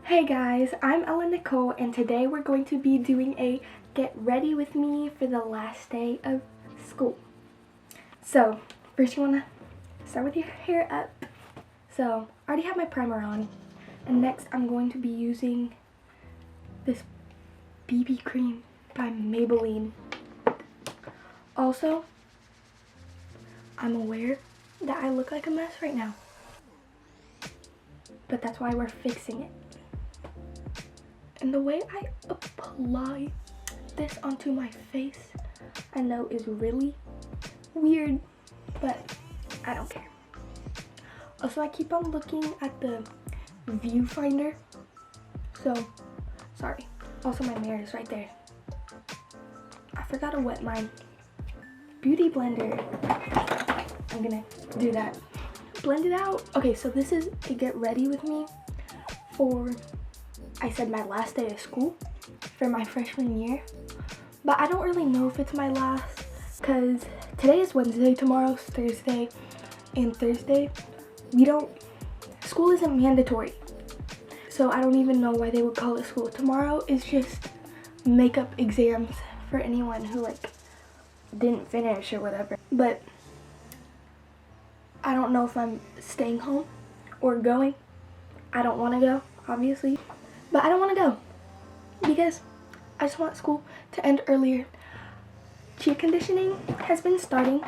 Hey guys, I'm Ella Nicole and today we're going to be doing a get ready with me for the last day of school. So first you want to start with your hair up. So I already have my primer on, and next I'm going to be using this BB cream by Maybelline. Also, I'm aware that I look like a mess right now, but that's why we're fixing it. And the way I apply this onto my face, I know is really weird, but I don't care. Also, I keep on looking at the viewfinder, so sorry. Also, my mirror is right there. I forgot to wet my beauty blender. I'm gonna do that. Blend it out. Okay, so this is a get ready with me for, I said, my last day of school for my freshman year, but I don't really know if it's my last because today is Wednesday, tomorrow's Thursday, and Thursday school isn't mandatory, so I don't even know why they would call it school. Tomorrow is just makeup exams for anyone who didn't finish or whatever, but I don't know if I'm staying home or going. I don't want to go, obviously. But I don't want to go because I just want school to end earlier. Cheer conditioning has been starting.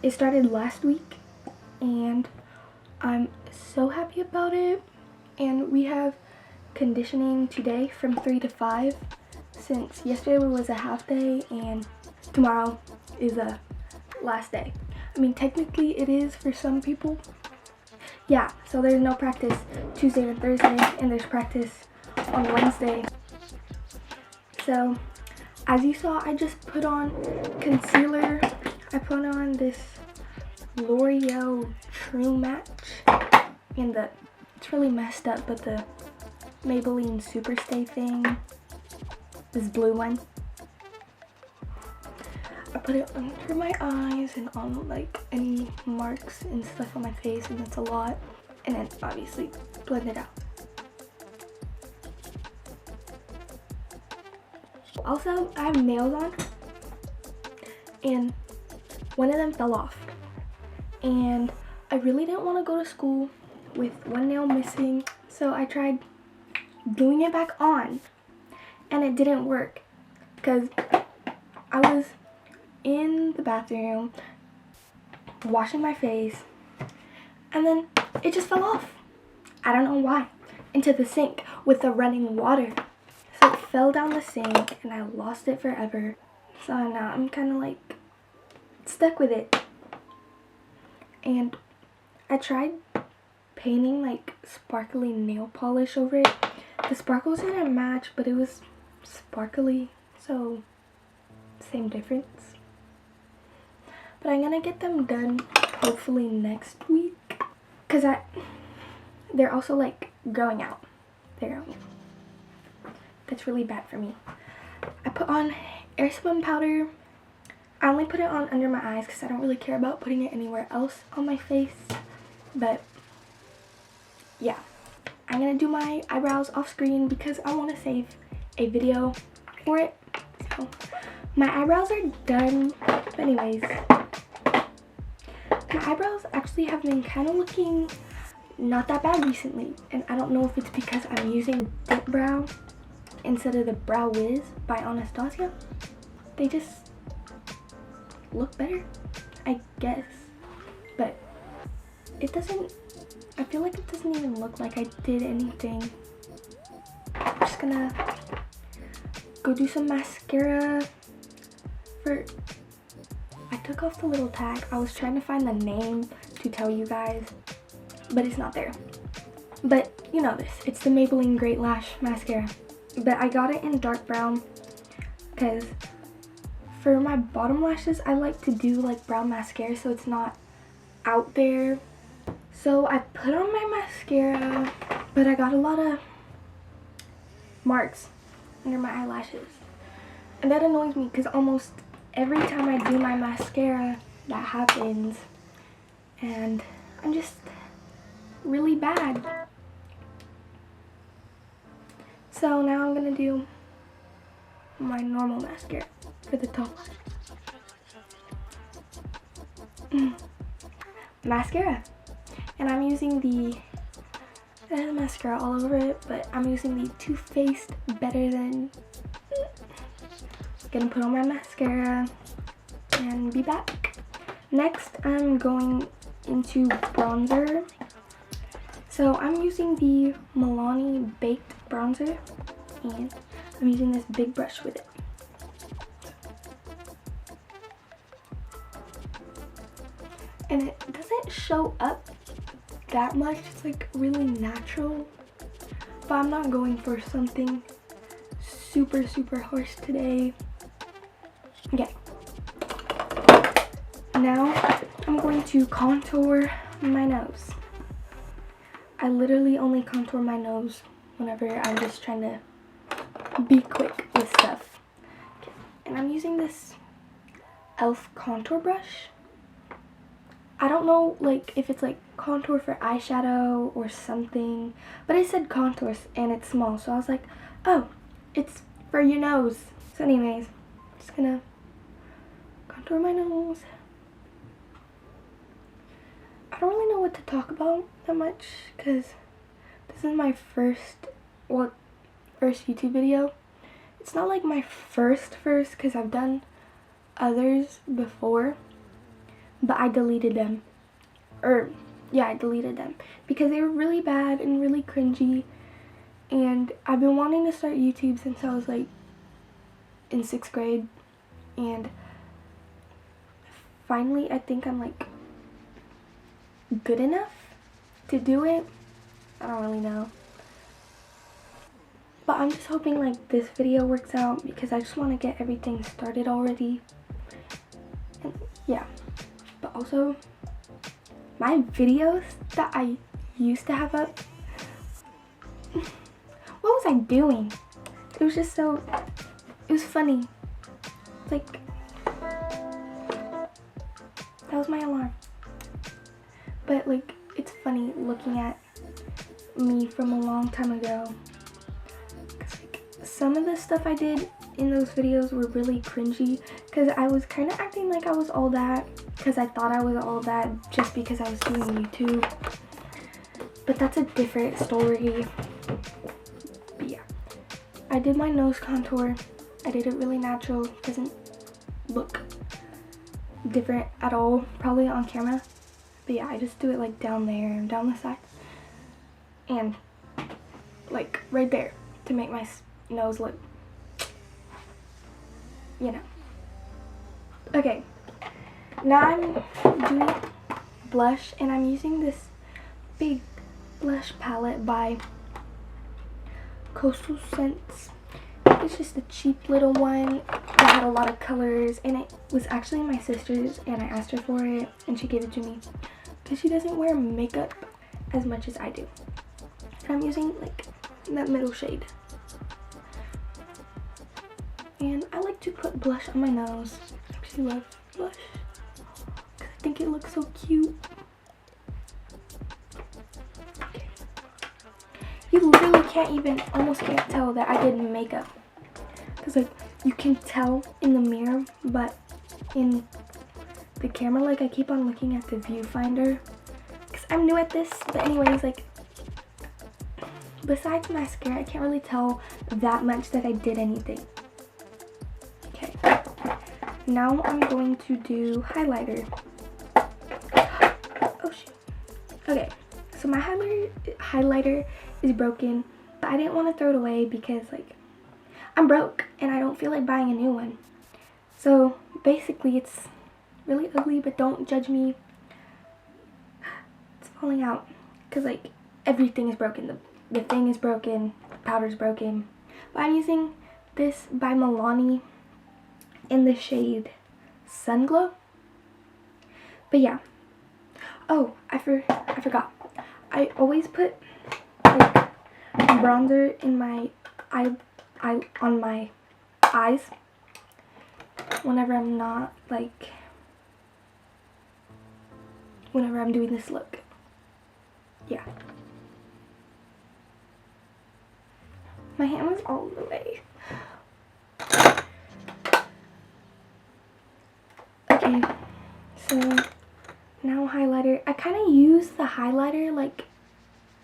It started last week and I'm so happy about it. And we have conditioning today from 3 to 5 since yesterday was a half day and tomorrow is a last day. I mean, technically it is for some people. Yeah, so there's no practice Tuesday and Thursday, and there's practice on Wednesday. So as you saw, I just put on concealer. I put on this L'Oreal True Match and it's really messed up, but the Maybelline Superstay thing, this blue one. I put it under my eyes and on any marks and stuff on my face, and that's a lot. And then obviously blend it out. Also, I have nails on and one of them fell off. And I really didn't want to go to school with one nail missing, so I tried gluing it back on and it didn't work because I was in the bathroom washing my face and then it just fell off. I don't know why. Into the sink with the running water. So it fell down the sink and I lost it forever. So now I'm kind of stuck with it. And I tried painting sparkly nail polish over it. The sparkles didn't match, but it was sparkly, so same difference. But I'm gonna get them done hopefully next week because they're also growing out. They're growing out. That's really bad for me. I put on airspun powder. I only put it on under my eyes because I don't really care about putting it anywhere else on my face. But yeah, I'm gonna do my eyebrows off screen because I want to save a video for it. So my eyebrows are done. But anyways, my eyebrows actually have been kind of looking not that bad recently, and I don't know if it's because I'm using Dip Brow instead of the Brow Wiz by Anastasia. They just look better, I guess, but it doesn't, I feel like it doesn't even look like I did anything. I'm just gonna go do some mascara. I took off the little tag. I was trying to find the name to tell you guys, but it's not there. But you know this, it's the Maybelline Great Lash Mascara. But I got it in dark brown because for my bottom lashes, I like to do brown mascara so it's not out there. So I put on my mascara, but I got a lot of marks under my eyelashes. And that annoys me because almost every time I do my mascara, that happens. And I'm just really bad. So now I'm gonna do my normal mascara for the top lash. Mascara. And I'm using the, it has mascara all over it, but I'm using the Too Faced Better Than. Gonna put on my mascara and be back. Next, I'm going into bronzer. So I'm using the Milani Baked Bronzer, and I'm using this big brush with it. And it doesn't show up that much, it's like really natural, but I'm not going for something super harsh today. Okay, now I'm going to contour my nose. I literally only contour my nose whenever I'm just trying to be quick with stuff. Okay. And I'm using this e.l.f. contour brush. I don't know like if it's like contour for eyeshadow or something, but it said contours and it's small, so I was like, oh, it's for your nose. So anyways, I'm just gonna contour my nose. I don't really know what to talk about that much because this is my first YouTube video. It's not like my first because I've done others before, but I deleted them. I deleted them because they were really bad and really cringy, and I've been wanting to start YouTube since I was like in 6th grade, and finally I think I'm like good enough to do it. I don't really know, but I'm just hoping like this video works out because I just want to get everything started already. And yeah, but also my videos that I used to have up, what was I doing? It was just so, it was funny. Like, that was my alarm. But like, it's funny looking at me from a long time ago. 'Cause like, some of the stuff I did in those videos were really cringy because I was kind of acting like I was all that because I thought I was all that just because I was doing YouTube. But that's a different story. But yeah, I did my nose contour. I did it really natural. Doesn't look different at all, probably on camera. But yeah, I just do it like down there and down the side and like right there to make my nose look, you know. Okay, now I'm doing blush, and I'm using this big blush palette by Coastal Scents. It's just a cheap little one that had a lot of colors, and it was actually my sister's, and I asked her for it and she gave it to me because she doesn't wear makeup as much as I do. And I'm using like that middle shade. And I like to put blush on my nose. I actually love blush because I think it looks so cute. Okay. You literally almost can't tell that I did makeup. Because like, you can tell in the mirror, but in the camera, like I keep on looking at the viewfinder. Because I'm new at this, but anyways, like, besides mascara, I can't really tell that much that I did anything. Okay, now I'm going to do highlighter. Oh shoot. Okay, so my highlighter is broken, but I didn't want to throw it away because like I'm broke and I don't feel like buying a new one. So basically it's really ugly, but don't judge me. It's falling out because like everything is broken. The thing is broken, the powder's broken. But I'm using this by Milani in the shade Sun Glow. But yeah. Oh, I forgot. I always put like bronzer in my on my eyes whenever I'm not like whenever I'm doing this look. Yeah. My hammer's all the way. Okay, so now highlighter. I kind of use the highlighter like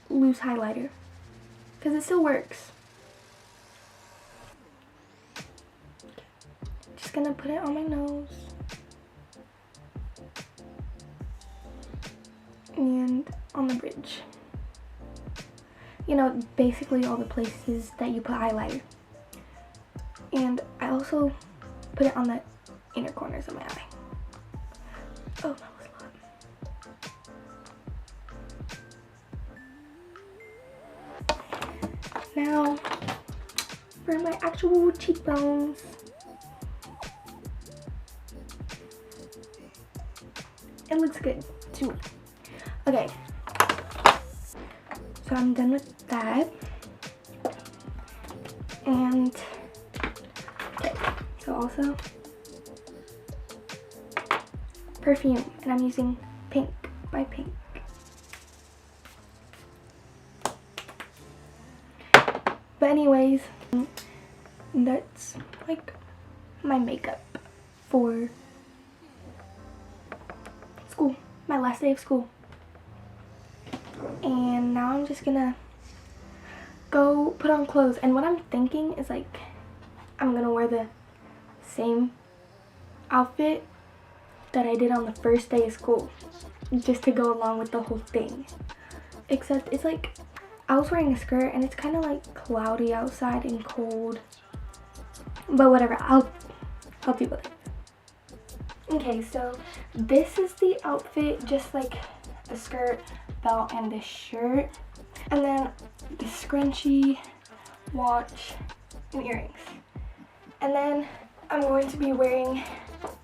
loose highlighter because it still works. Just gonna put it on my nose and on the bridge. You know, basically all the places that you put highlighter. And I also put it on the inner corners of my eye. Oh, that was a lot. Now, for my actual cheekbones. It looks good to me. Okay. So I'm done with that. And, okay, so also perfume, and I'm using Pink by Pink. But anyways, that's like my makeup for school, my last day of school. And now I'm just gonna go put on clothes, and what I'm thinking is like I'm gonna wear the same outfit that I did on the first day of school, just to go along with the whole thing. Except it's like I was wearing a skirt and it's kind of like cloudy outside and cold, but whatever, I'll deal with it. Okay, so this is the outfit, just like a skirt, belt, and this shirt, and then the scrunchie, watch, and earrings. And then I'm going to be wearing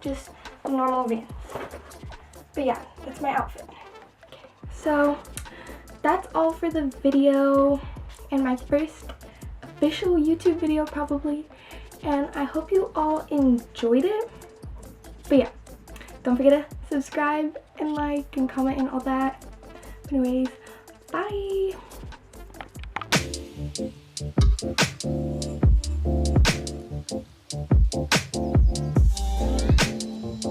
just normal Vans. But yeah, that's my outfit. Okay, so that's all for the video, and my first official YouTube video probably, and I hope you all enjoyed it. But yeah, don't forget to subscribe and like and comment and all that. Anyways, bye!